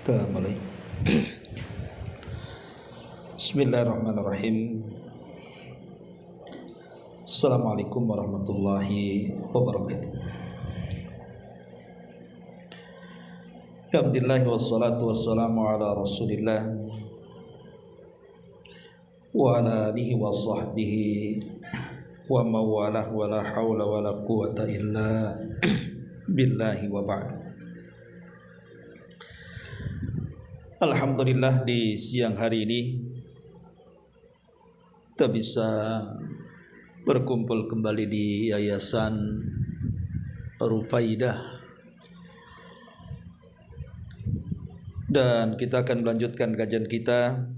Kita mulai. Bismillahirrahmanirrahim. Assalamualaikum warahmatullahi wabarakatuh. Alhamdulillah wassalatu wassalamu ala Rasulillah wa ala alihi wa sahbihi wa mawalah wa la hawla wa la quwata illa billahi wa ba'du. Alhamdulillah di siang hari ini kita bisa berkumpul kembali di Yayasan Rufaidah, dan kita akan melanjutkan kajian kita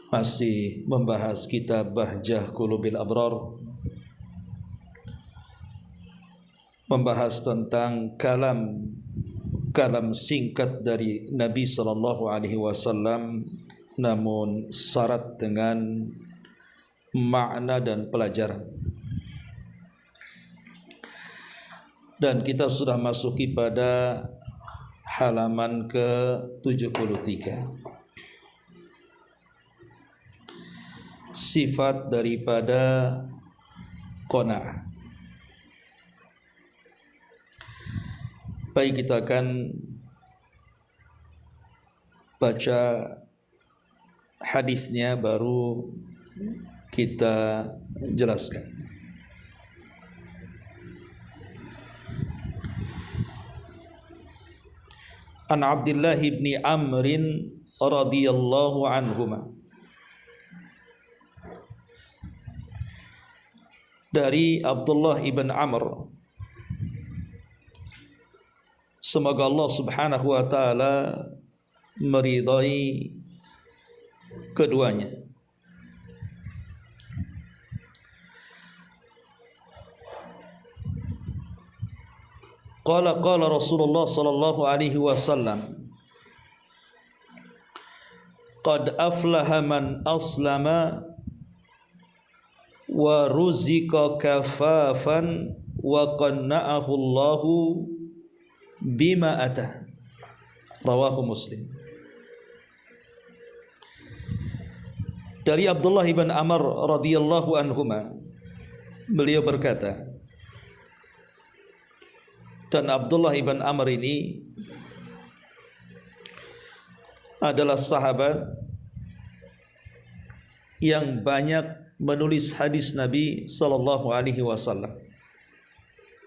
masih membahas kitab Bahjah Qulubil Abrar, membahas tentang kalam singkat dari Nabi sallallahu alaihi wasallam, namun syarat dengan makna dan pelajaran. Dan kita sudah masuki pada halaman ke-73. Sifat daripada qanaah. Baik, kita akan baca hadisnya baru kita jelaskan. An Abdullah ibn Amr radhiyallahu anhuma, dari Abdullah ibn Amr, semoga Allah subhanahu wa ta'ala meridai keduanya. Qala Rasulullah sallallahu alaihi wasallam, qad aflaha man aslama wa ruzika kafafan wa qanna'ahu Allahu bima atah. Rawahu Muslim. Dari Abdullah ibn Amr radhiyallahu anhuma, beliau berkata, dan Abdullah ibn Amr ini adalah sahabat yang banyak menulis hadis Nabi sallallahu alaihi wasallam.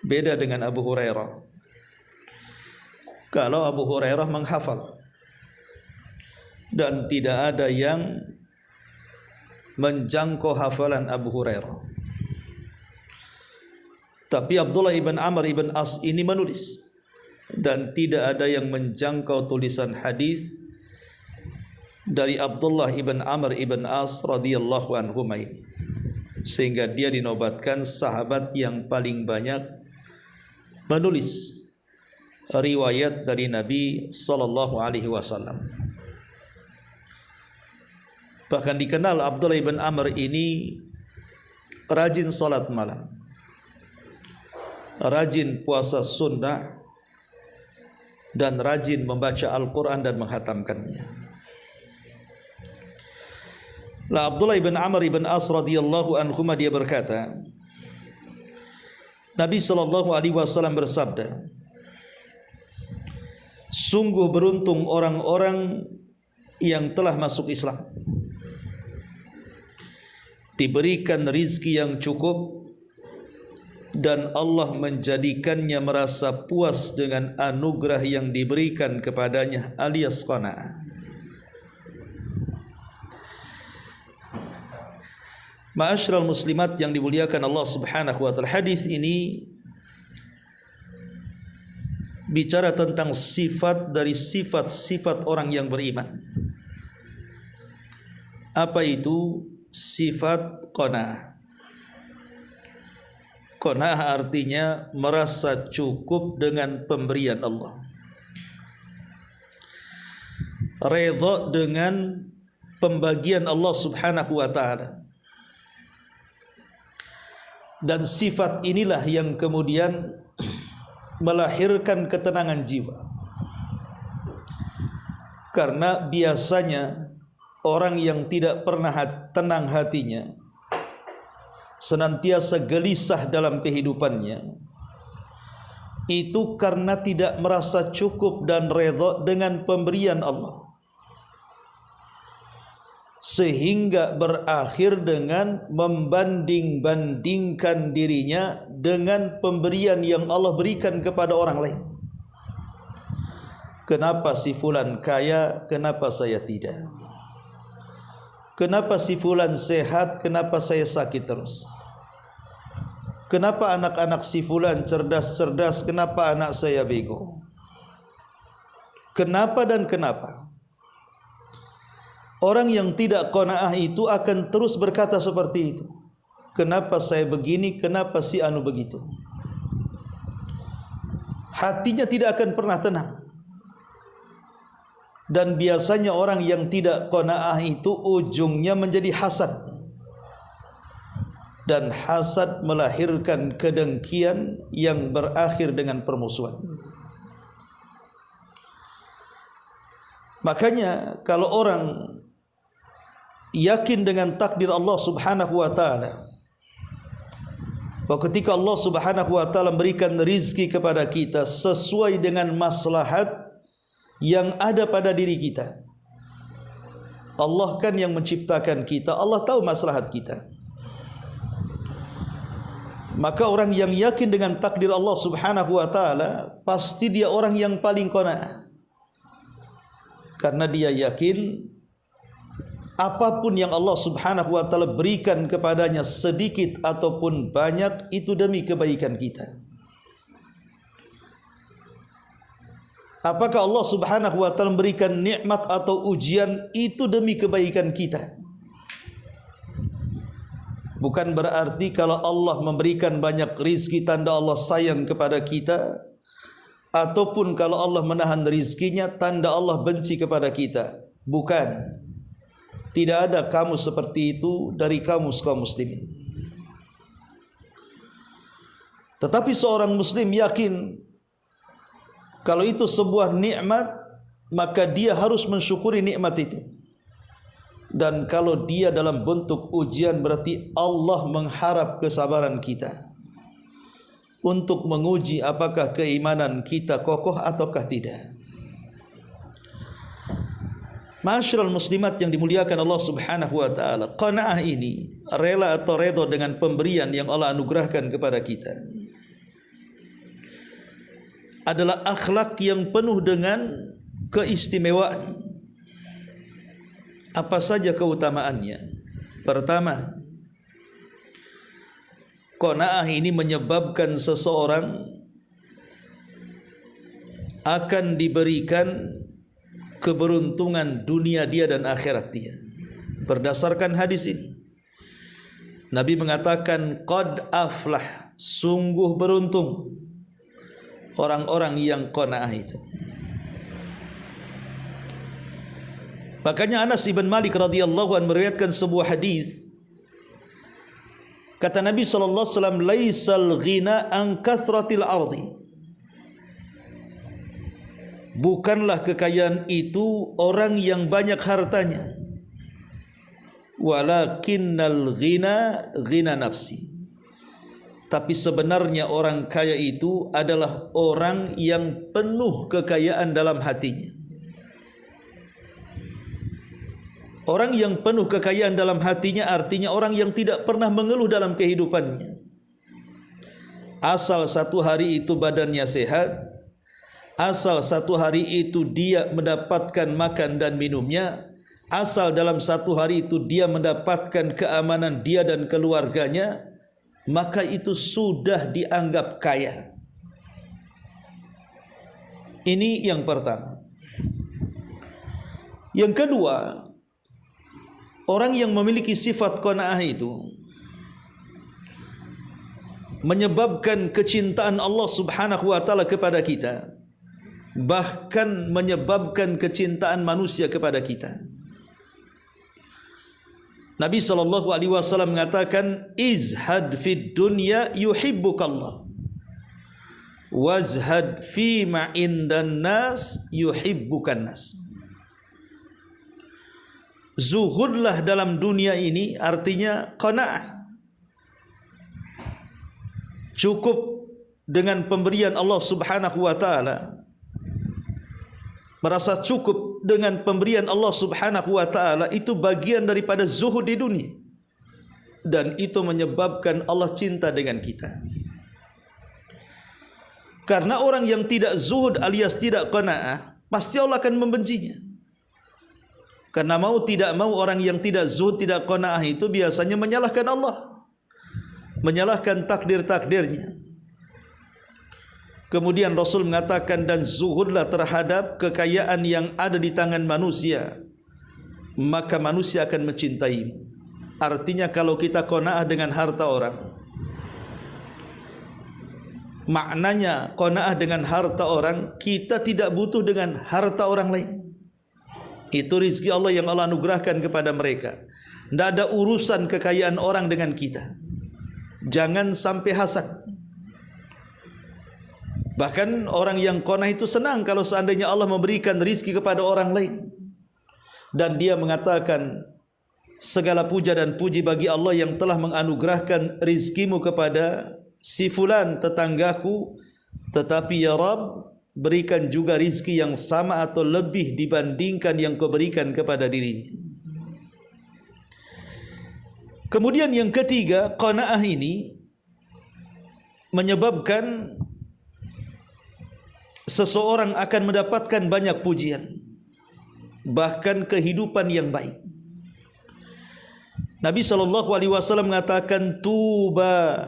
Beda dengan Abu Hurairah. Kalau Abu Hurairah menghafal dan tidak ada yang menjangkau hafalan Abu Hurairah, tapi Abdullah ibn Amr ibn As ini menulis dan tidak ada yang menjangkau tulisan hadis dari Abdullah ibn Amr ibn As radhiyallahu anhu ini, sehingga dia dinobatkan sahabat yang paling banyak menulis riwayat dari Nabi sallallahu alaihi wasallam. Bahkan dikenal Abdullah ibn Amr ini rajin salat malam, rajin puasa sunnah, dan rajin membaca Al-Quran dan menghatamkannya. Lah Abdullah ibn Amr ibn As radhiyallahu anhu dia berkata, Nabi sallallahu alaihi wasallam bersabda, sungguh beruntung orang-orang yang telah masuk Islam, diberikan rizki yang cukup, dan Allah menjadikannya merasa puas dengan anugerah yang diberikan kepadanya, alias qanaah. Ma'asyiral muslimat yang dimuliakan Allah subhanahu wa ta'ala, hadis ini bicara tentang sifat dari sifat-sifat orang yang beriman. Apa itu sifat qanaah? Qanaah artinya merasa cukup dengan pemberian Allah, redha dengan pembagian Allah subhanahu wa ta'ala. Dan sifat inilah yang kemudian melahirkan ketenangan jiwa, Karena biasanya orang yang tidak pernah tenang hatinya, senantiasa gelisah dalam kehidupannya, itu karena tidak merasa cukup dan redha dengan pemberian Allah, sehingga berakhir dengan membanding-bandingkan dirinya dengan pemberian yang Allah berikan kepada orang lain. Kenapa si fulan kaya, kenapa saya tidak? Kenapa si fulan sehat, kenapa saya sakit terus? Kenapa anak-anak si fulan cerdas-cerdas, kenapa anak saya bego? Kenapa dan kenapa? Orang yang tidak qanaah itu akan terus berkata seperti itu. Kenapa saya begini, kenapa si anu begitu? Hatinya tidak akan pernah tenang. Dan biasanya orang yang tidak qanaah itu ujungnya menjadi hasad. Dan hasad melahirkan kedengkian yang berakhir dengan permusuhan. Makanya kalau orang yakin dengan takdir Allah Subhanahu wa taala, bahwa ketika Allah Subhanahu wa taala memberikan rizki kepada kita sesuai dengan maslahat yang ada pada diri kita. Allah kan yang menciptakan kita, Allah tahu maslahat kita. Maka orang yang yakin dengan takdir Allah Subhanahu wa taala, pasti dia orang yang paling qanaah. Karena dia yakin apapun yang Allah Subhanahu wa taala berikan kepadanya, sedikit ataupun banyak, itu demi kebaikan kita. Apakah Allah Subhanahu wa taala memberikan nikmat atau ujian, itu demi kebaikan kita. Bukan berarti kalau Allah memberikan banyak rizki tanda Allah sayang kepada kita, ataupun kalau Allah menahan rizkinya tanda Allah benci kepada kita. Bukan. Tidak ada kamus seperti itu dari kamus kaum muslimin. Tetapi seorang muslim yakin kalau itu sebuah nikmat, maka dia harus mensyukuri nikmat itu. Dan kalau dia dalam bentuk ujian, berarti Allah mengharap kesabaran kita untuk menguji apakah keimanan kita kokoh ataukah tidak. Ma'asyiral muslimat yang dimuliakan Allah Subhanahu wa taala, qanaah ini, rela atau redha dengan pemberian yang Allah anugerahkan kepada kita, adalah akhlak yang penuh dengan keistimewaan. Apa saja keutamaannya? Pertama, qanaah ini menyebabkan seseorang akan diberikan keberuntungan dunia dia dan akhirat dia. Berdasarkan hadis ini, Nabi mengatakan, qad aflah, sungguh beruntung orang-orang yang qanaah itu. Makanya Anas ibn Malik radhiyallahu anhu meriwayatkan sebuah hadis. Kata Nabi sallallahu alaihi wasallam, laisal ghina an kathratil ardi. Bukanlah kekayaan itu orang yang banyak hartanya. Walakinnal ghina ghina nafsi. Tapi sebenarnya orang kaya itu adalah orang yang penuh kekayaan dalam hatinya. Orang yang penuh kekayaan dalam hatinya artinya orang yang tidak pernah mengeluh dalam kehidupannya. Asal satu hari itu badannya sehat, asal satu hari itu dia mendapatkan makan dan minumnya, asal dalam satu hari itu dia mendapatkan keamanan dia dan keluarganya, maka itu sudah dianggap kaya. Ini yang pertama. Yang kedua, orang yang memiliki sifat qanaah itu menyebabkan kecintaan Allah Subhanahu wa taala kepada kita, bahkan menyebabkan kecintaan manusia kepada kita. Nabi sallallahu alaihi wasallam mengatakan, izhad fid dunya yuhibbukallah, wazhad fi ma indan nas yuhibbukan nas. zuhudlah dalam dunia ini artinya qanaah. Cukup dengan pemberian Allah Subhanahu wa taala. Merasa cukup dengan pemberian Allah Subhanahu wa taala itu bagian daripada zuhud di dunia. Dan itu menyebabkan Allah cinta dengan kita. Karena orang yang tidak zuhud alias tidak qanaah, pasti Allah akan membencinya. Karena mau tidak mau orang yang tidak zuhud, tidak qanaah itu biasanya menyalahkan Allah, menyalahkan takdir-takdirnya. Kemudian Rasul mengatakan, dan zuhudlah terhadap kekayaan yang ada di tangan manusia, maka manusia akan mencintaimu. Artinya kalau kita qanaah dengan harta orang, maknanya qanaah dengan harta orang, kita tidak butuh dengan harta orang lain. Itu rizki Allah yang Allah anugerahkan kepada mereka. Tidak ada urusan kekayaan orang dengan kita. Jangan sampai hasad. Bahkan orang yang qanaah itu senang kalau seandainya Allah memberikan rizki kepada orang lain. Dan dia mengatakan, segala puja dan puji bagi Allah yang telah menganugerahkan rizkimu kepada si fulan tetanggaku, tetapi ya Rabb, berikan juga rizki yang sama atau lebih dibandingkan yang kau berikan kepada dirinya. Kemudian yang ketiga, qanaah ini menyebabkan seseorang akan mendapatkan banyak pujian, bahkan kehidupan yang baik. Nabi SAW mengatakan, tuba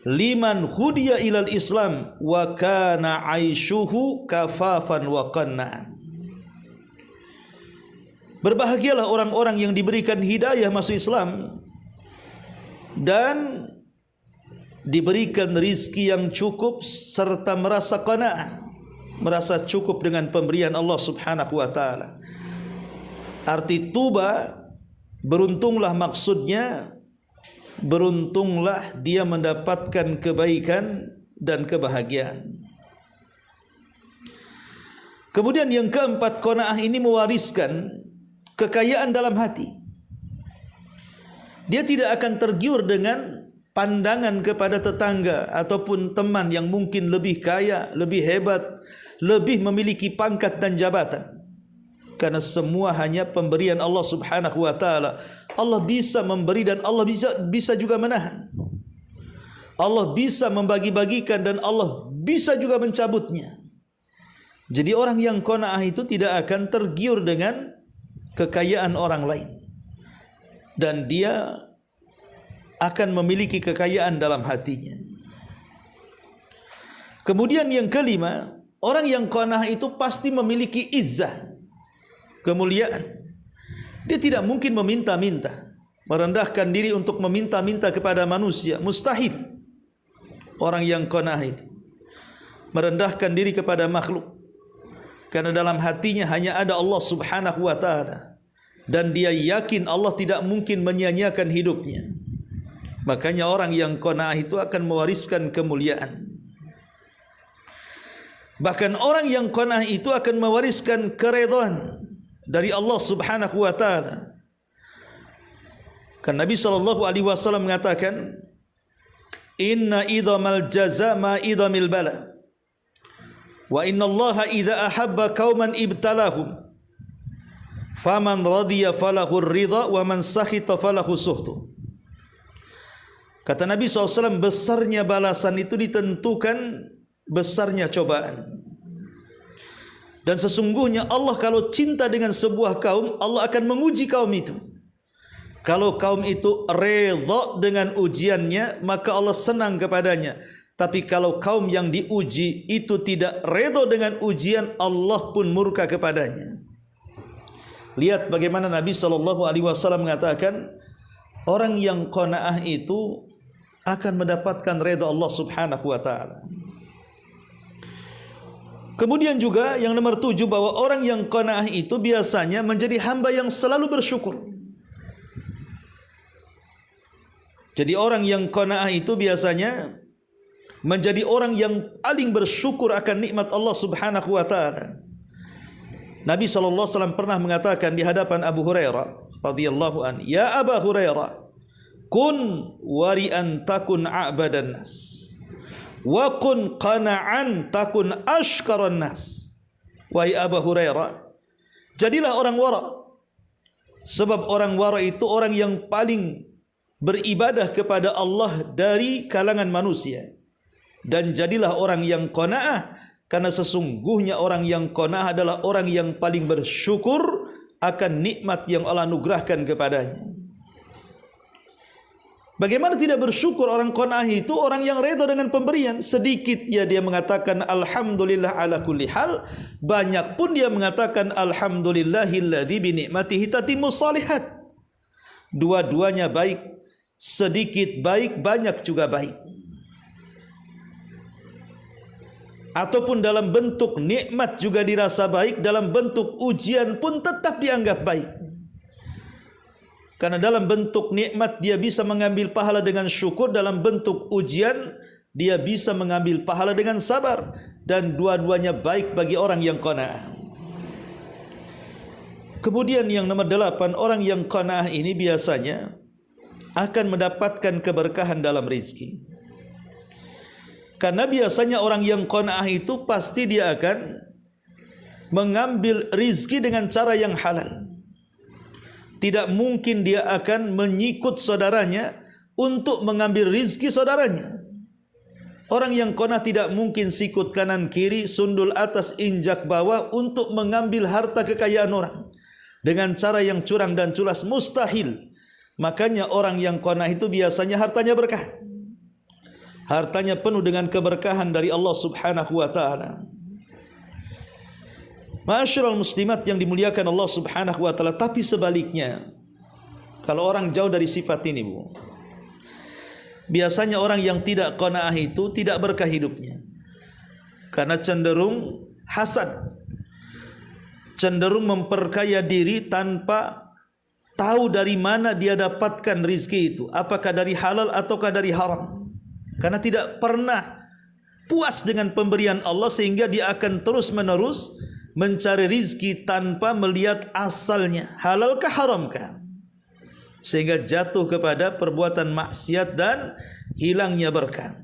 liman hudiya ilal Islam wa kana aishuhu kafafan wa qanna. Berbahagialah orang-orang yang diberikan hidayah masuk Islam dan diberikan rizki yang cukup serta merasa qanaah, merasa cukup dengan pemberian Allah Subhanahu wa taala. Arti tuba, beruntunglah, maksudnya beruntunglah dia mendapatkan kebaikan dan kebahagiaan. Kemudian yang keempat, qanaah ini mewariskan kekayaan dalam hati. Dia tidak akan tergiur dengan pandangan kepada tetangga ataupun teman yang mungkin lebih kaya, lebih hebat, lebih memiliki pangkat dan jabatan. Karena semua hanya pemberian Allah Subhanahu wa taala. Allah bisa memberi dan Allah bisa juga menahan. Allah bisa membagi-bagikan dan Allah bisa juga mencabutnya. Jadi orang yang qanaah itu tidak akan tergiur dengan kekayaan orang lain. Dan dia akan memiliki kekayaan dalam hatinya. Kemudian yang kelima, orang yang qanaah itu pasti memiliki izzah, kemuliaan. Dia tidak mungkin meminta-minta, merendahkan diri untuk meminta-minta kepada manusia. Mustahil. Orang yang qanaah itu merendahkan diri kepada makhluk, karena dalam hatinya hanya ada Allah Subhanahu wa taala, dan dia yakin Allah tidak mungkin menyia-nyiakan hidupnya. Makanya orang yang qanaah itu akan mewariskan kemuliaan. Bahkan orang yang qanaah itu akan mewariskan keridhaan dari Allah Subhanahu wa taala. Kan Nabi SAW mengatakan, inna idhamal jaza ma idhamil bala, wa inna Allaha idza ahabba qauman ibtalahum, faman radiya falahu ridha wa man sakhita falahu suhtu. Kata Nabi SAW, besarnya balasan itu ditentukan besarnya cobaan. Dan sesungguhnya Allah kalau cinta dengan sebuah kaum, Allah akan menguji kaum itu. Kalau kaum itu redha dengan ujiannya, maka Allah senang kepadanya. Tapi kalau kaum yang diuji itu tidak redha dengan ujian, Allah pun murka kepadanya. Lihat bagaimana Nabi SAW mengatakan, orang yang qanaah itu akan mendapatkan redha Allah Subhanahu wa taala. Kemudian juga yang nomor 7, bahwa orang yang qanaah itu biasanya menjadi hamba yang selalu bersyukur. Jadi orang yang qanaah itu biasanya menjadi orang yang paling bersyukur akan nikmat Allah Subhanahu wa taala. Nabi SAW pernah mengatakan di hadapan Abu Hurairah radhiyallahu an, "Ya Aba Hurairah, kun wari'an takun a'badan nas, wa kun qana'an takun ashkaran nas." Wahai Abu Hurairah, jadilah orang wara, sebab orang wara itu orang yang paling beribadah kepada Allah dari kalangan manusia. Dan jadilah orang yang qanaah, karena sesungguhnya orang yang qanaah adalah orang yang paling bersyukur akan nikmat yang Allah anugerahkan kepadanya. Bagaimana tidak bersyukur? Orang qanaah itu orang yang redha dengan pemberian. Sedikit ya dia mengatakan alhamdulillah ala kulli hal, banyak pun dia mengatakan alhamdulillahilladzi bi ni'matihi tatimmus shalihat. Dua-duanya baik, sedikit baik, banyak juga baik. Ataupun dalam bentuk nikmat juga dirasa baik, dalam bentuk ujian pun tetap dianggap baik. Karena dalam bentuk nikmat dia bisa mengambil pahala dengan syukur, dalam bentuk ujian dia bisa mengambil pahala dengan sabar, dan dua-duanya baik bagi orang yang qanaah. Kemudian yang nomor 8, orang yang qanaah ini biasanya akan mendapatkan keberkahan dalam rezeki. Karena biasanya orang yang qanaah itu pasti dia akan mengambil rizki dengan cara yang halal. Tidak mungkin dia akan menyikut saudaranya untuk mengambil rizki saudaranya. Orang yang qanaah tidak mungkin sikut kanan kiri, sundul atas injak bawah untuk mengambil harta kekayaan orang dengan cara yang curang dan culas, mustahil. Makanya orang yang qanaah itu biasanya hartanya berkah. Hartanya penuh dengan keberkahan dari Allah Subhanahu wa taala. Ma'asyiral muslimat yang dimuliakan Allah Subhanahu wa taala, tapi sebaliknya, kalau orang jauh dari sifat ini, Bu, biasanya orang yang tidak qanaah itu tidak berkah hidupnya. Karena cenderung hasad, cenderung memperkaya diri tanpa tahu dari mana dia dapatkan rizki itu, apakah dari halal ataukah dari haram. Karena tidak pernah puas dengan pemberian Allah, sehingga dia akan terus-menerus mencari rizki tanpa melihat asalnya, halalkah haramkah, sehingga jatuh kepada perbuatan maksiat dan hilangnya berkah.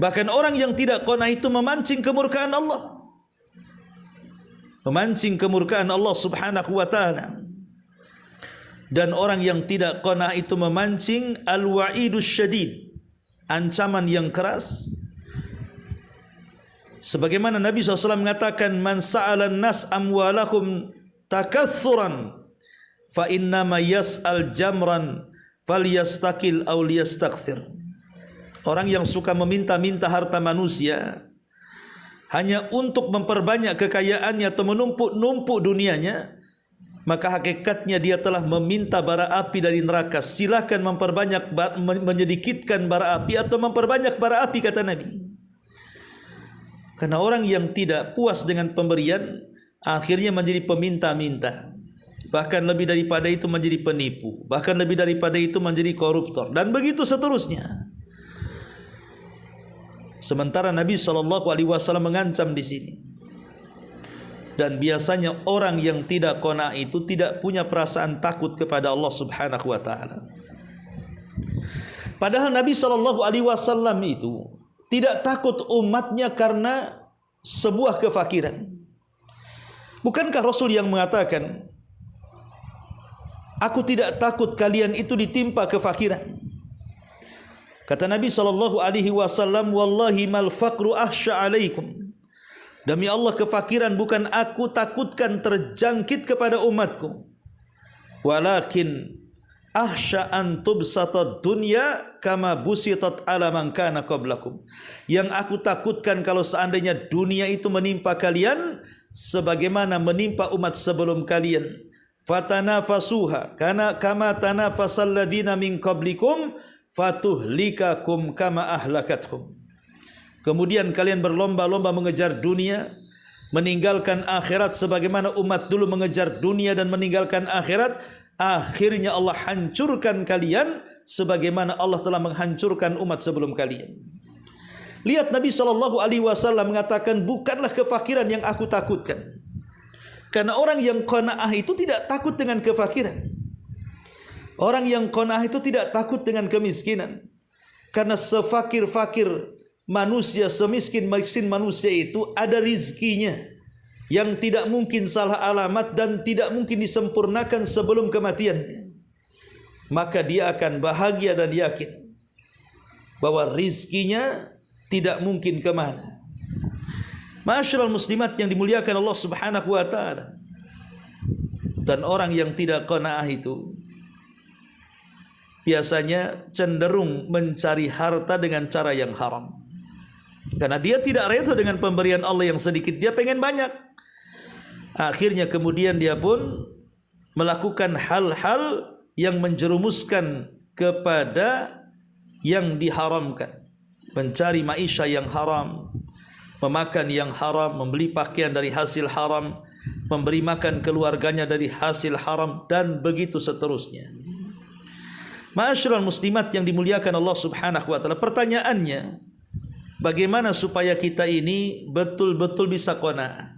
Bahkan orang yang tidak qanaah itu memancing kemurkaan Allah, memancing kemurkaan Allah Subhanahu wa taala. Dan orang yang tidak qanaah itu memancing al-wa'idus syadid, ancaman yang keras. Sebagaimana Nabi SAW mengatakan, man sa'alan nas amwalahum takatsuran fa innama yas'al jamran falyastakil aw liyastakthir. Orang yang suka meminta-minta harta manusia hanya untuk memperbanyak kekayaannya atau menumpuk-numpuk dunianya, maka hakikatnya dia telah meminta bara api dari neraka. Silakan memperbanyak, menyedikitkan bara api atau memperbanyak bara api, kata Nabi. Karena orang yang tidak puas dengan pemberian akhirnya menjadi peminta-minta. Bahkan lebih daripada itu menjadi penipu. Bahkan lebih daripada itu menjadi koruptor. Dan begitu seterusnya. Sementara Nabi SAW mengancam di sini. Dan biasanya orang yang tidak qanaah itu tidak punya perasaan takut kepada Allah Subhanahu wa taala. Padahal Nabi SAW itu tidak takut umatnya karena sebuah kefakiran. Bukankah Rasul yang mengatakan, aku tidak takut kalian itu ditimpa kefakiran? Kata Nabi SAW, wallahi mal faqru ahsya alaikum. Demi Allah, kefakiran bukan aku takutkan terjangkit kepada umatku. Walakin ahsya an tubsatad dunya kama busitat ala man kana qablakum. Yang aku takutkan kalau seandainya dunia itu menimpa kalian sebagaimana menimpa umat sebelum kalian. Fatanafasuha kana kama tanafasal ladzina min qablikum fatuhlikakum kama ahlakathum. Kemudian kalian berlomba-lomba mengejar dunia, meninggalkan akhirat sebagaimana umat dulu mengejar dunia dan meninggalkan akhirat. Akhirnya Allah hancurkan kalian sebagaimana Allah telah menghancurkan umat sebelum kalian. Lihat Nabi SAW mengatakan, bukanlah kefakiran yang aku takutkan. Karena orang yang qanaah itu tidak takut dengan kefakiran. Orang yang qanaah itu tidak takut dengan kemiskinan. Karena sefakir-fakir manusia, semiskin-miskin manusia itu ada rizkinya yang tidak mungkin salah alamat dan tidak mungkin disempurnakan sebelum kematiannya. Maka dia akan bahagia dan yakin bahwa rizkinya tidak mungkin kemana. Ma'asyiral muslimat yang dimuliakan Allah Subhanahu wa ta'ala. Dan orang yang tidak qanaah itu biasanya cenderung mencari harta dengan cara yang haram. Karena dia tidak reda dengan pemberian Allah yang sedikit, dia pengen banyak. Akhirnya kemudian dia pun melakukan hal-hal yang menjerumuskan kepada yang diharamkan. Mencari maisha yang haram, memakan yang haram, membeli pakaian dari hasil haram, memberi makan keluarganya dari hasil haram, dan begitu seterusnya. Ma'asyiral muslimat yang dimuliakan Allah Subhanahu wa ta'ala, pertanyaannya, bagaimana supaya kita ini betul-betul bisa qanaah?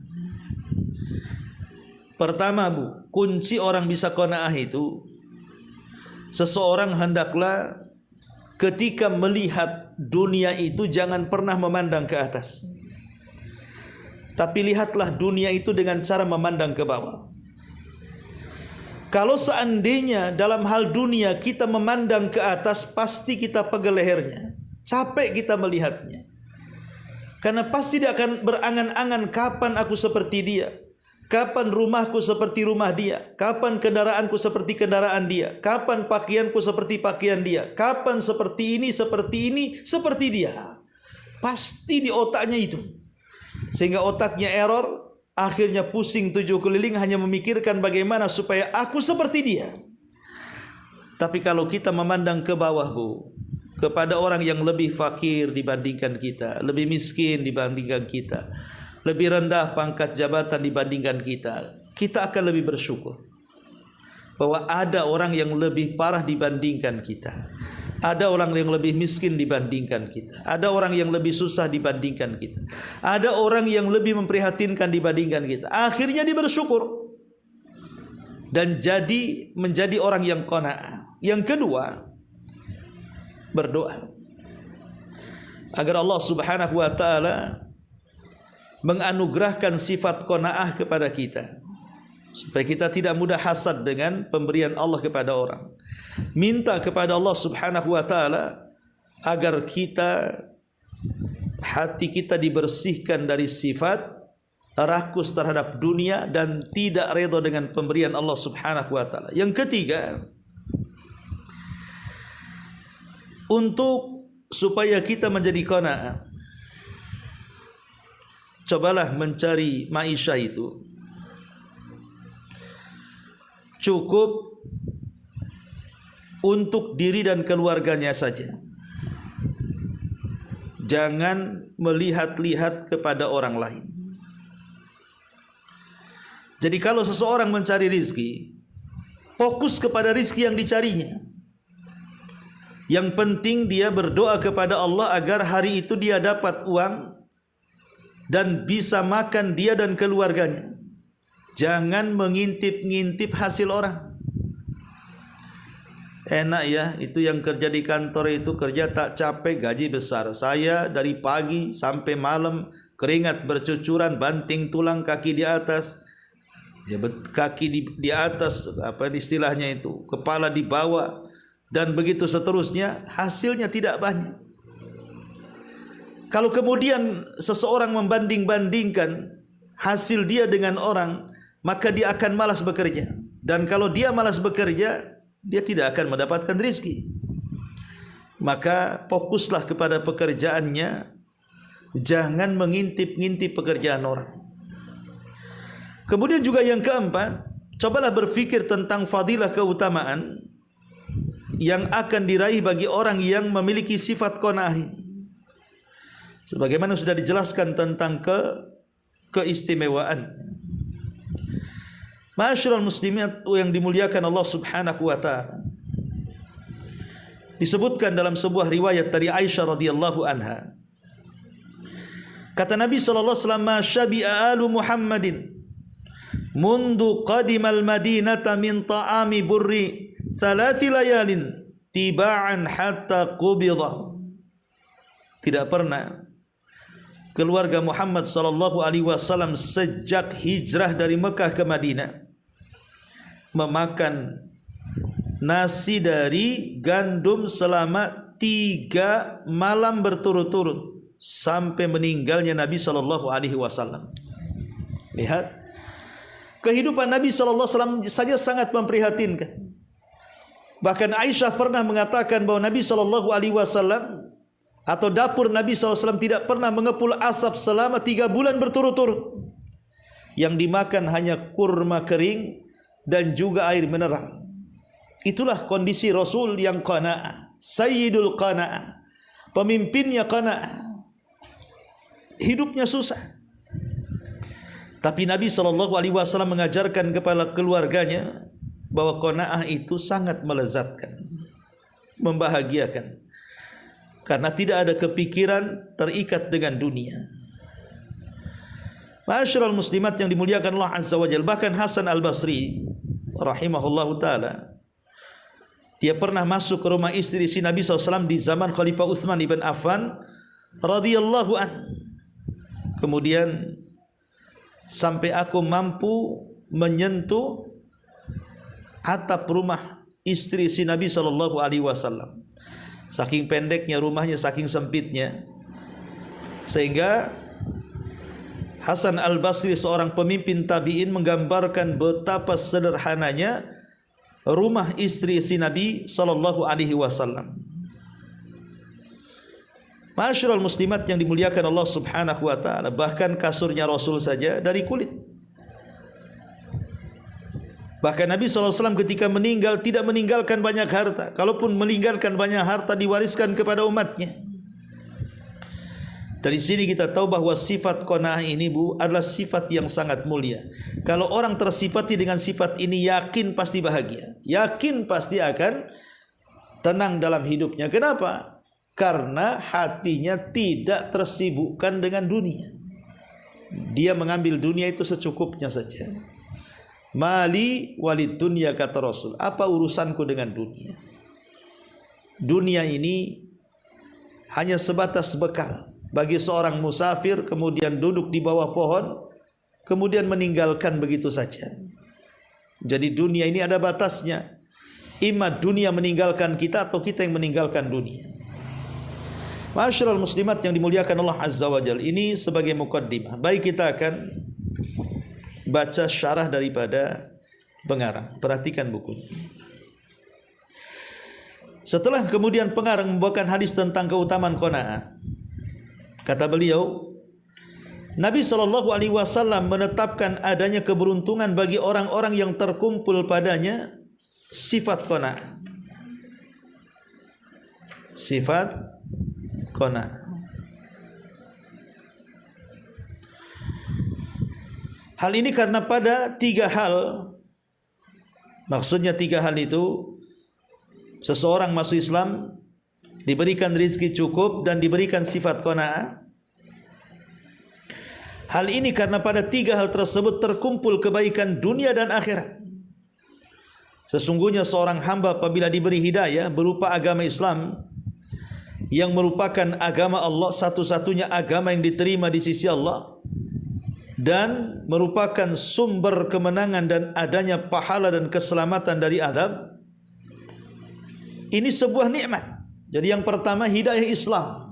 Pertama, Bu, kunci orang bisa qanaah itu, seseorang hendaklah ketika melihat dunia itu jangan pernah memandang ke atas, tapi lihatlah dunia itu dengan cara memandang ke bawah. Kalau seandainya dalam hal dunia kita memandang ke atas, pasti kita pegel lehernya, capek kita melihatnya. Karena pasti dia akan berangan-angan, kapan aku seperti dia, kapan rumahku seperti rumah dia, kapan kendaraanku seperti kendaraan dia, kapan pakaianku seperti pakaian dia, kapan seperti ini, seperti dia. Pasti di otaknya itu. Sehingga otaknya error, akhirnya pusing tujuh keliling hanya memikirkan bagaimana supaya aku seperti dia. Tapi kalau kita memandang ke bawah, Bu, kepada orang yang lebih fakir dibandingkan kita, lebih miskin dibandingkan kita, lebih rendah pangkat jabatan dibandingkan kita, kita akan lebih bersyukur bahwa ada orang yang lebih parah dibandingkan kita, ada orang yang lebih miskin dibandingkan kita, ada orang yang lebih susah dibandingkan kita, ada orang yang lebih memprihatinkan dibandingkan kita. Akhirnya dia bersyukur dan menjadi orang yang qanaah. Yang kedua, berdoa agar Allah Subhanahu wa ta'ala menganugerahkan sifat qanaah kepada kita, supaya kita tidak mudah hasad dengan pemberian Allah kepada orang. Minta kepada Allah Subhanahu wa ta'ala agar hati kita dibersihkan dari sifat rakus terhadap dunia dan tidak redha dengan pemberian Allah Subhanahu wa ta'ala. Yang ketiga, untuk supaya kita menjadi qanaah, cobalah mencari maisha itu cukup untuk diri dan keluarganya saja. Jangan melihat-lihat kepada orang lain. Jadi kalau seseorang mencari rizki, fokus kepada rizki yang dicarinya. Yang penting dia berdoa kepada Allah agar hari itu dia dapat uang dan bisa makan dia dan keluarganya. Jangan mengintip-ngintip hasil orang. Enak ya, itu yang kerja di kantor itu kerja tak capek, gaji besar. Saya dari pagi sampai malam keringat bercucuran, banting tulang, kaki di atas. Ya, kaki di atas, apa istilahnya itu, kepala di bawah, dan begitu seterusnya, hasilnya tidak banyak. Kalau kemudian seseorang membanding-bandingkan hasil dia dengan orang, maka dia akan malas bekerja. Dan kalau dia malas bekerja, dia tidak akan mendapatkan rezeki. Maka fokuslah kepada pekerjaannya, jangan mengintip-ngintip pekerjaan orang. Kemudian juga yang keempat, cobalah berfikir tentang fadilah keutamaan yang akan diraih bagi orang yang memiliki sifat qanaah ini. Sebagaimana sudah dijelaskan tentang keistimewaan. Ma'asyiral muslimin yang dimuliakan Allah Subhanahu wa ta'ala. Disebutkan dalam sebuah riwayat dari Aisyah radhiyallahu anha, Kata Nabi sallallahu alaihi wasallam, "Ma syabi'a alu Muhammadin mundu qadimal madinata min ta'ami burri thalathi layalin tiba'an hatta qubidha." Tidak pernah keluarga Muhammad sallallahu alaihi wasallam sejak hijrah dari Mekah ke Madinah memakan nasi dari gandum selama 3 malam berturut-turut sampai meninggalnya Nabi sallallahu alaihi wasallam. Lihat, kehidupan Nabi sallallahu alaihi wasallam saja sangat memprihatinkan. Bahkan Aisyah pernah mengatakan bahwa Nabi sallallahu alaihi wasallam atau dapur Nabi sallallahu alaihi wasallam tidak pernah mengepul asap selama 3 bulan berturut-turut. Yang dimakan hanya kurma kering dan juga air mineral. Itulah kondisi Rasul yang qanaah, sayyidul qanaah, pemimpinnya qanaah. Hidupnya susah. Tapi Nabi SAW mengajarkan kepada keluarganya bahwa qanaah itu sangat melezatkan, membahagiakan, karena tidak ada kepikiran terikat dengan dunia. Ma'asyiral muslimat yang dimuliakan Allah Azza wa Jalla, bahkan Hasan Al-Basri rahimahullahu ta'ala, dia pernah masuk ke rumah istri si Nabi SAW di zaman Khalifah Utsman ibn Affan radhiyallahu an. Kemudian, sampai aku mampu menyentuh atap rumah istri si Nabi SAW. Saking pendeknya rumahnya, saking sempitnya, sehingga Hasan Al-Basri, seorang pemimpin tabi'in, menggambarkan betapa sederhananya rumah istri si Nabi SAW. Ma'asyiral muslimat yang dimuliakan Allah Subhanahu wa taala, bahkan kasurnya Rasul saja dari kulit. Bahkan Nabi SAW ketika meninggal tidak meninggalkan banyak harta. Kalaupun meninggalkan banyak harta, diwariskan kepada umatnya. Dari sini kita tahu bahwa sifat qanaah ini, Bu, adalah sifat yang sangat mulia. Kalau orang tersifati dengan sifat ini, yakin pasti bahagia, yakin pasti akan tenang dalam hidupnya. Kenapa? Karena hatinya tidak tersibukkan dengan dunia. Dia mengambil dunia itu secukupnya saja. Mali walid dunya, kata Rasul. Apa urusanku dengan dunia? Dunia ini hanya sebatas bekal bagi seorang musafir, kemudian duduk di bawah pohon, kemudian meninggalkan begitu saja. Jadi dunia ini ada batasnya. Ima dunia meninggalkan kita atau kita yang meninggalkan dunia. Ma'asyiral muslimat yang dimuliakan Allah Azza wa Jalla, ini sebagai muqaddimah. Baik, kita akan baca syarah daripada pengarang. Perhatikan bukunya. Setelah kemudian pengarang membawakan hadis tentang keutamaan qanaah, kata beliau, Nabi SAW menetapkan adanya keberuntungan bagi orang-orang yang terkumpul padanya sifat qanaah. Sifat qanaah. Hal ini karena pada 3 hal, maksudnya 3 hal itu, seseorang masuk Islam, diberikan rezeki cukup dan diberikan sifat qanaah. Hal ini karena pada 3 hal tersebut terkumpul kebaikan dunia dan akhirat. Sesungguhnya seorang hamba apabila diberi hidayah berupa agama Islam, yang merupakan agama Allah, satu-satunya agama yang diterima di sisi Allah, dan merupakan sumber kemenangan dan adanya pahala dan keselamatan dari azab, ini sebuah nikmat. Jadi yang pertama, hidayah Islam.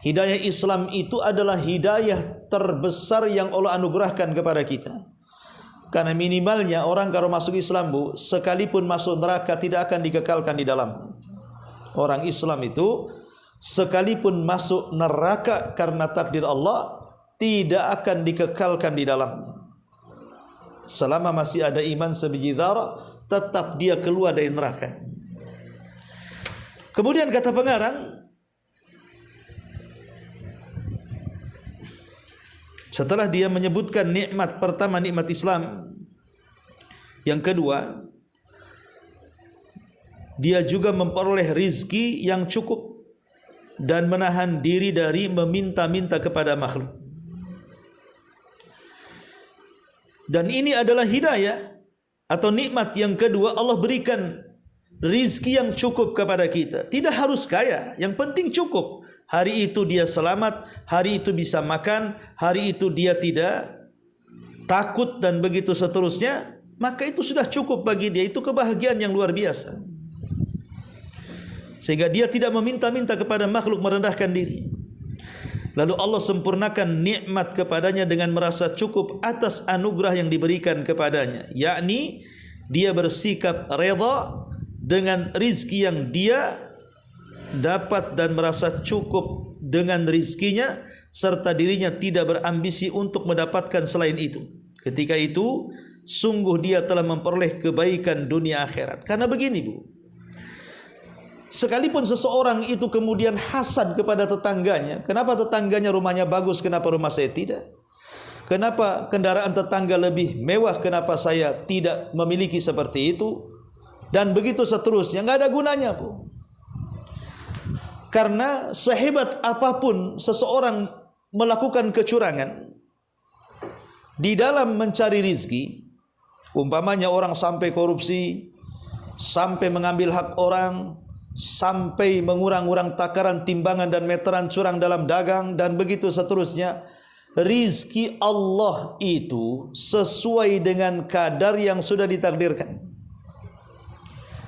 Hidayah Islam itu adalah hidayah terbesar yang Allah anugerahkan kepada kita. Karena minimalnya orang kalau masuk Islam, Bu, sekalipun masuk neraka tidak akan dikekalkan di dalamnya. Orang Islam itu sekalipun masuk neraka karena takdir Allah, tidak akan dikekalkan di dalamnya. Selama masih ada iman sebiji dzarah, tetap dia keluar dari neraka. Kemudian kata pengarang, setelah dia menyebutkan nikmat pertama, nikmat Islam, yang kedua, dia juga memperoleh rizki yang cukup dan menahan diri dari meminta-minta kepada makhluk. Dan ini adalah hidayah atau nikmat yang kedua. Allah berikan rizki yang cukup kepada kita. Tidak harus kaya, yang penting cukup. Hari itu dia selamat, hari itu bisa makan, hari itu dia tidak takut dan begitu seterusnya, maka itu sudah cukup bagi dia. Itu kebahagiaan yang luar biasa, sehingga dia tidak meminta-minta kepada makhluk, merendahkan diri. Lalu Allah sempurnakan nikmat kepadanya dengan merasa cukup atas anugerah yang diberikan kepadanya, yakni dia bersikap redha dengan rizki yang dia dapat dan merasa cukup dengan rizkinya, serta dirinya tidak berambisi untuk mendapatkan selain itu. Ketika itu sungguh dia telah memperoleh kebaikan dunia akhirat. Karena begini Bu, sekalipun seseorang itu kemudian hasad kepada tetangganya, kenapa tetangganya rumahnya bagus, kenapa rumah saya tidak? Kenapa kendaraan tetangga lebih mewah, kenapa saya tidak memiliki seperti itu? Dan begitu seterusnya, enggak ada gunanya Bu. Karena sehebat apapun seseorang melakukan kecurangan di dalam mencari rizki, umpamanya orang sampai korupsi, sampai mengambil hak orang, sampai mengurang-urang takaran, timbangan dan meteran, curang dalam dagang dan begitu seterusnya, rizki Allah itu sesuai dengan kadar yang sudah ditakdirkan.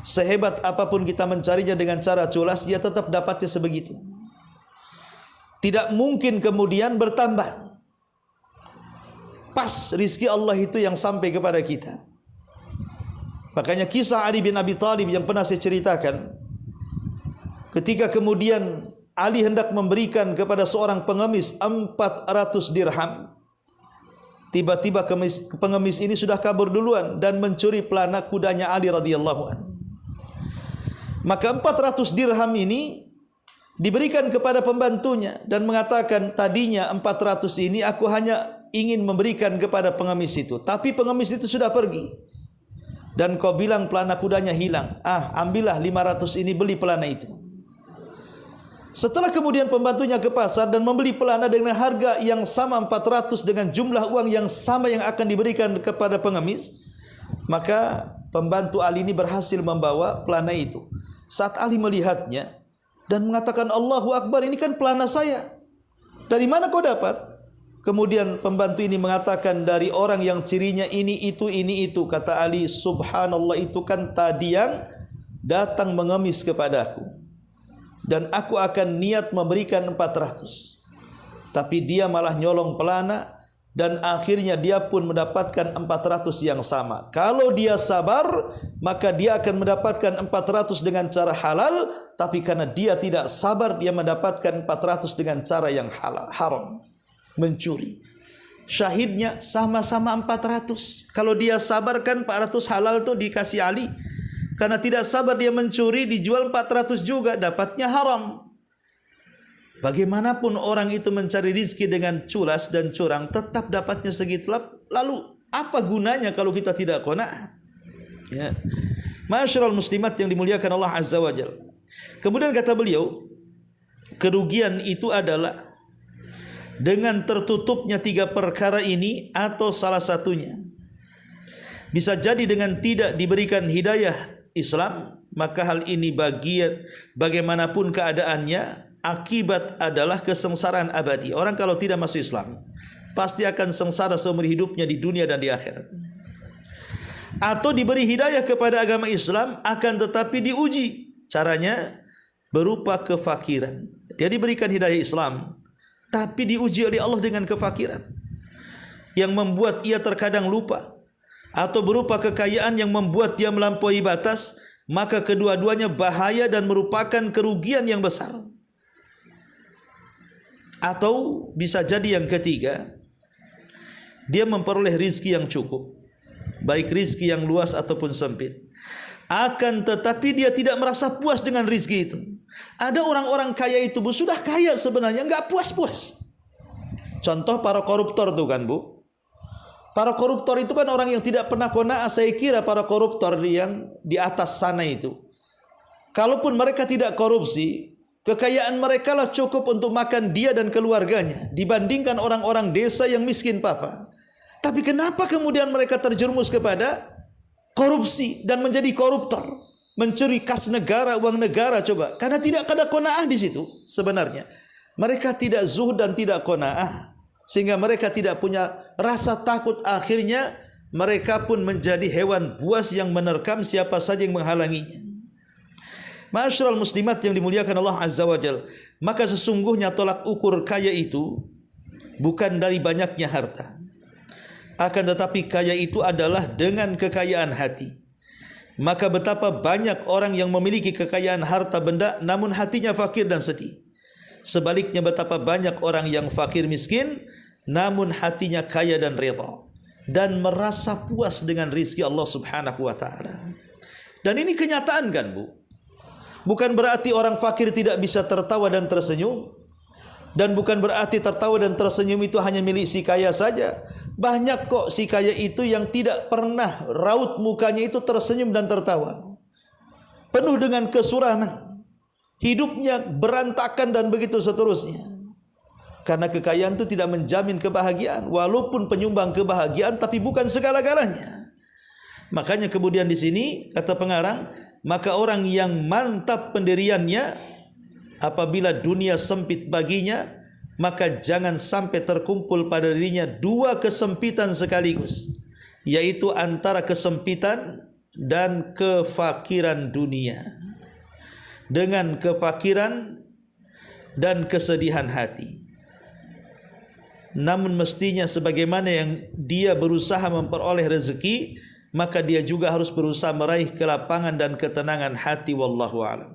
Sehebat apapun kita mencarinya dengan cara culas, dia tetap dapatnya sebegitu. Tidak mungkin kemudian bertambah. Pas rizki Allah itu yang sampai kepada kita. Makanya kisah Ali bin Abi Thalib yang pernah saya ceritakan, ketika kemudian Ali hendak memberikan kepada seorang pengemis 400 dirham, tiba-tiba pengemis ini sudah kabur duluan dan mencuri pelana kudanya Ali radhiyallahu anhu. Maka 400 dirham ini diberikan kepada pembantunya dan mengatakan, tadinya 400 ini aku hanya ingin memberikan kepada pengemis itu, tapi pengemis itu sudah pergi dan kau bilang pelana kudanya hilang. Ambillah 500 ini, beli pelana itu. Setelah kemudian pembantunya ke pasar dan membeli pelana dengan harga yang sama 400 dengan jumlah uang yang sama yang akan diberikan kepada pengemis, maka pembantu Ali ini berhasil membawa pelana itu. Saat Ali melihatnya dan mengatakan, Allahu Akbar, ini kan pelana saya, dari mana kau dapat? Kemudian pembantu ini mengatakan, dari orang yang cirinya ini itu. Kata Ali, subhanallah, itu kan tadi yang datang mengemis kepadaku dan aku akan niat memberikan 400, tapi dia malah nyolong pelana dan akhirnya dia pun mendapatkan 400 yang sama. Kalau dia sabar, maka dia akan mendapatkan 400 dengan cara halal, tapi karena dia tidak sabar, dia mendapatkan 400 dengan cara yang halal, haram, mencuri. Syahidnya sama-sama 400. Kalau dia sabar kan 400 halal tuh dikasih Ali. Karena tidak sabar dia mencuri, dijual 400 juga, dapatnya haram. Bagaimanapun orang itu mencari rizki dengan culas dan curang, tetap dapatnya segitu. Lalu apa gunanya kalau kita tidak qanaah? Ya. Ma'asyiral muslimat yang dimuliakan Allah Azza wa Jalla. Kemudian kata beliau, kerugian itu adalah dengan tertutupnya 3 perkara ini atau salah satunya. Bisa jadi dengan tidak diberikan hidayah Islam, maka hal ini bagaimanapun keadaannya, akibat adalah kesengsaraan abadi. Orang kalau tidak masuk Islam pasti akan sengsara seumur hidupnya di dunia dan di akhirat. Atau diberi hidayah kepada agama Islam, akan tetapi diuji. Caranya berupa kefakiran. Dia diberikan hidayah Islam, tapi diuji oleh Allah dengan kefakiran yang membuat ia terkadang lupa, atau berupa kekayaan yang membuat dia melampaui batas. Maka kedua-duanya bahaya dan merupakan kerugian yang besar. Atau bisa jadi yang ketiga, dia memperoleh rizki yang cukup, baik rizki yang luas ataupun sempit, akan tetapi dia tidak merasa puas dengan rizki itu. Ada orang-orang kaya itu Bu, sudah kaya sebenarnya, enggak puas-puas. Contoh para koruptor itu kan Bu. Para koruptor itu kan orang yang tidak pernah qanaah. Saya kira para koruptor yang di atas sana itu, kalaupun mereka tidak korupsi, Kekayaan mereka lah cukup untuk makan dia dan keluarganya dibandingkan orang-orang desa yang miskin papa. Tapi kenapa kemudian mereka terjerumus kepada korupsi dan menjadi koruptor, mencuri kas negara, uang negara? Coba, karena tidak ada qanaah di situ sebenarnya. Mereka tidak zuhud dan tidak qanaah, sehingga mereka tidak punya rasa takut. Akhirnya mereka pun menjadi hewan buas yang menerkam siapa saja yang menghalanginya. Ma'asyiral muslimat yang dimuliakan Allah Azza wa Jalla, maka sesungguhnya tolak ukur kaya itu bukan dari banyaknya harta, akan tetapi kaya itu adalah dengan kekayaan hati. Maka betapa banyak orang yang memiliki kekayaan harta benda namun hatinya fakir dan sedih. Sebaliknya betapa banyak orang yang fakir miskin namun hatinya kaya dan redha dan merasa puas dengan rizki Allah Subhanahu wa taala. Dan ini kenyataan kan, Bu? Bukan berarti orang fakir tidak bisa tertawa dan tersenyum, dan bukan berarti tertawa dan tersenyum itu hanya milik si kaya saja. Banyak kok si kaya itu yang tidak pernah raut mukanya itu tersenyum dan tertawa, penuh dengan kesuraman, hidupnya berantakan dan begitu seterusnya. Karena kekayaan itu tidak menjamin kebahagiaan, walaupun penyumbang kebahagiaan, tapi bukan segala-galanya. Makanya kemudian di sini kata pengarang, maka orang yang mantap pendiriannya apabila dunia sempit baginya, maka jangan sampai terkumpul pada dirinya dua kesempitan sekaligus, yaitu antara kesempitan dan kefakiran dunia, dengan kefakiran dan kesedihan hati. Namun mestinya sebagaimana yang dia berusaha memperoleh rezeki, maka dia juga harus berusaha meraih kelapangan dan ketenangan hati. Wallahu a'lam.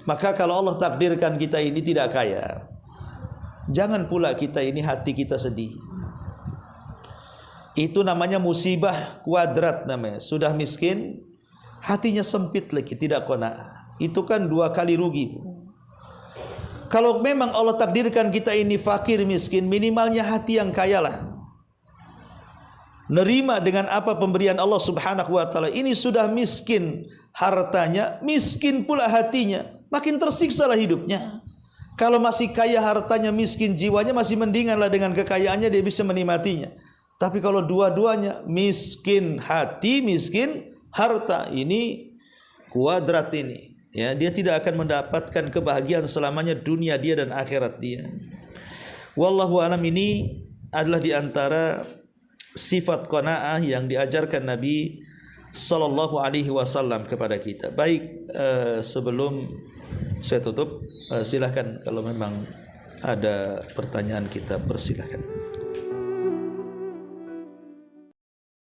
Maka kalau Allah takdirkan kita ini tidak kaya, jangan pula kita ini hati kita sedih. Itu namanya musibah kuadrat namanya. Sudah miskin, hatinya sempit lagi, tidak qanaah. Itu kan dua kali rugi. Kalau memang Allah takdirkan kita ini fakir miskin, minimalnya hati yang kaya lah. Nerima dengan apa pemberian Allah Subhanahu wa taala. Ini sudah miskin hartanya, miskin pula hatinya, makin tersiksa lah hidupnya. Kalau masih kaya hartanya, miskin jiwanya, masih mendinganlah dengan kekayaannya dia bisa menikmatinya. Tapi kalau dua-duanya, miskin hati, miskin harta, ini kuadrat ini, ya, dia tidak akan mendapatkan kebahagiaan selamanya dunia dia dan akhirat dia. Wallahu a'lam. Ini adalah di antara sifat qanaah yang diajarkan Nabi sallallahu alaihi wasallam kepada kita. Baik, sebelum saya tutup, silakan kalau memang ada pertanyaan kita persilahkan.